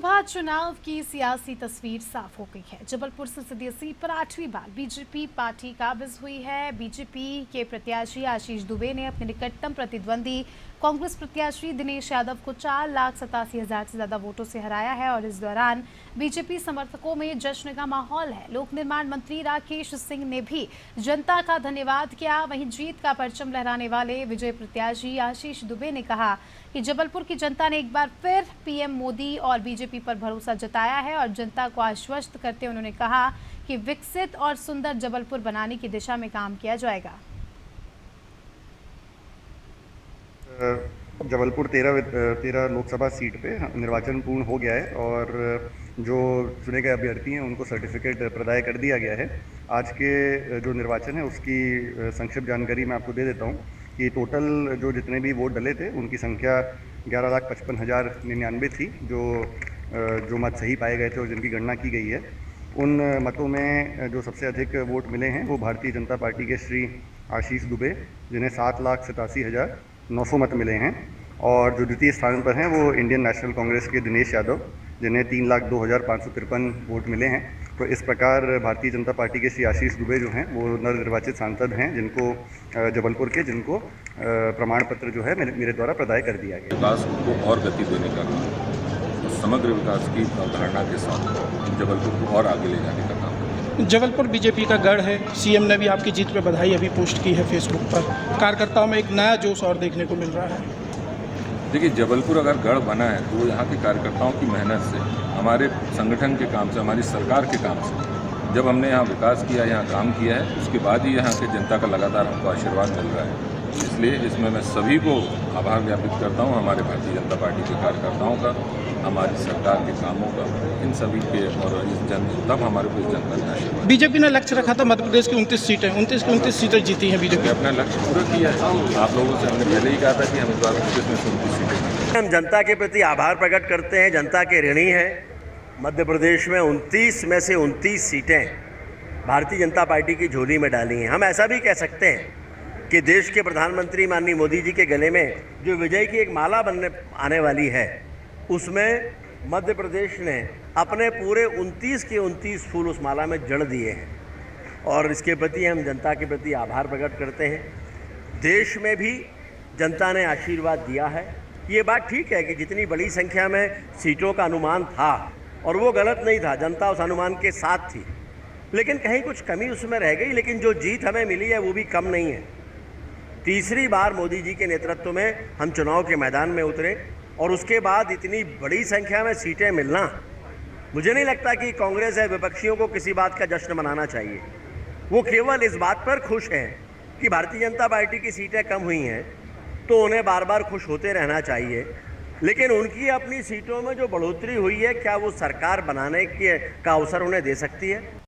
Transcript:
लोकसभा चुनाव की सियासी तस्वीर साफ हो गई है। जबलपुर संसदीय सीट पर 8वीं बार बीजेपी पार्टी काबिज हुई है। बीजेपी के प्रत्याशी आशीष दुबे ने अपने निकटतम प्रतिद्वंदी कांग्रेस प्रत्याशी दिनेश यादव को 4,87,000 से ज्यादा वोटों से हराया है और इस दौरान बीजेपी समर्थकों में जश्न का माहौल है। लोक निर्माण मंत्री राकेश सिंह ने भी जनता का धन्यवाद किया। वहीं जीत का परचम लहराने वाले विजय प्रत्याशी आशीष दुबे ने कहा कि जबलपुर की जनता ने एक बार फिर पीएम मोदी और बीजेपी पर भरोसा जताया है और जनता को आश्वस्त करते उन्होंने कहा कि विकसित और सुंदर जबलपुर बनाने की दिशा में काम किया जाएगा। जबलपुर 13 लोकसभा सीट पे निर्वाचन पूर्ण हो गया है और जो चुने गए अभ्यर्थी हैं उनको सर्टिफिकेट प्रदाय कर दिया गया है। आज के जो निर्वाचन है उसकी संक्षिप्त जानकारी मैं आपको दे देता हूँ कि टोटल जितने भी वोट डले थे उनकी संख्या 11,55,099 थी। जो मत सही पाए गए थे और जिनकी गणना की गई है उन मतों में जो सबसे अधिक वोट मिले हैं वो भारतीय जनता पार्टी के श्री आशीष दुबे जिन्हें 7,87,900 मत मिले हैं और जो द्वितीय स्थान पर हैं वो इंडियन नेशनल कांग्रेस के दिनेश यादव जिन्हें 3,02,553 वोट मिले हैं। तो इस प्रकार भारतीय जनता पार्टी के श्री आशीष दुबे जो हैं वो नवनिर्वाचित सांसद हैं जिनको जबलपुर के जिनको प्रमाण पत्र जो है मेरे द्वारा प्रदाय कर दिया गया। विकास को और गति देने का काम, समग्र विकास की अवधारणा के साथ जबलपुर को और आगे ले जाने का काम। जबलपुर बीजेपी का गढ़ है। सीएम ने भी आपकी जीत पे बधाई अभी पोस्ट की है फेसबुक पर। कार्यकर्ताओं में एक नया जोश और देखने को मिल रहा है। देखिए, जबलपुर अगर गढ़ बना है तो यहाँ के कार्यकर्ताओं की मेहनत से, हमारे संगठन के काम से, हमारी सरकार के काम से, जब हमने यहाँ विकास किया, यहाँ काम किया है, उसके बाद ही यहाँ के जनता का लगातार हमको आशीर्वाद मिल रहा है। इसलिए इसमें मैं सभी को आभार ज्ञापित करता हूँ, हमारे भारतीय जनता पार्टी के कार्यकर्ताओं का, हमारी सरकार के कामों का, इन सभी के और तब हमारे को इस जनता ने आशीर्वाद। बीजेपी ने लक्ष्य रखा था मध्य प्रदेश की 29 सीटें, 29 की 29 सीटें जीती हैं बीजेपी। अपना लक्ष्य पूरा किया है। आप लोगों से हमने पहले ही कहा था कि हम इस बार 29 में 29 सीटें। हम जनता के प्रति आभार प्रकट करते हैं, जनता के ऋणी हैं। मध्य प्रदेश में 29 में से 29 सीटें भारतीय जनता पार्टी की झोली में डाली हैं। हम ऐसा भी कह सकते हैं कि देश के प्रधानमंत्री माननीय मोदी जी के गले में जो विजय की एक माला बनने आने वाली है उसमें मध्य प्रदेश ने अपने पूरे 29 के 29 फूल उस माला में जड़ दिए हैं और इसके प्रति हम जनता के प्रति आभार प्रकट करते हैं। देश में भी जनता ने आशीर्वाद दिया है। ये बात ठीक है कि जितनी बड़ी संख्या में सीटों का अनुमान था और वो गलत नहीं था, जनता उस अनुमान के साथ थी, लेकिन कहीं कुछ कमी उसमें रह गई। लेकिन जो जीत हमें मिली है वो भी कम नहीं है। तीसरी बार मोदी जी के नेतृत्व में हम चुनाव के मैदान में उतरे और उसके बाद इतनी बड़ी संख्या में सीटें मिलना, मुझे नहीं लगता कि कांग्रेस या विपक्षियों को किसी बात का जश्न मनाना चाहिए। वो केवल इस बात पर खुश हैं कि भारतीय जनता पार्टी की सीटें कम हुई हैं तो उन्हें बार बार खुश होते रहना चाहिए, लेकिन उनकी अपनी सीटों में जो बढ़ोतरी हुई है क्या वो सरकार बनाने का अवसर उन्हें दे सकती है?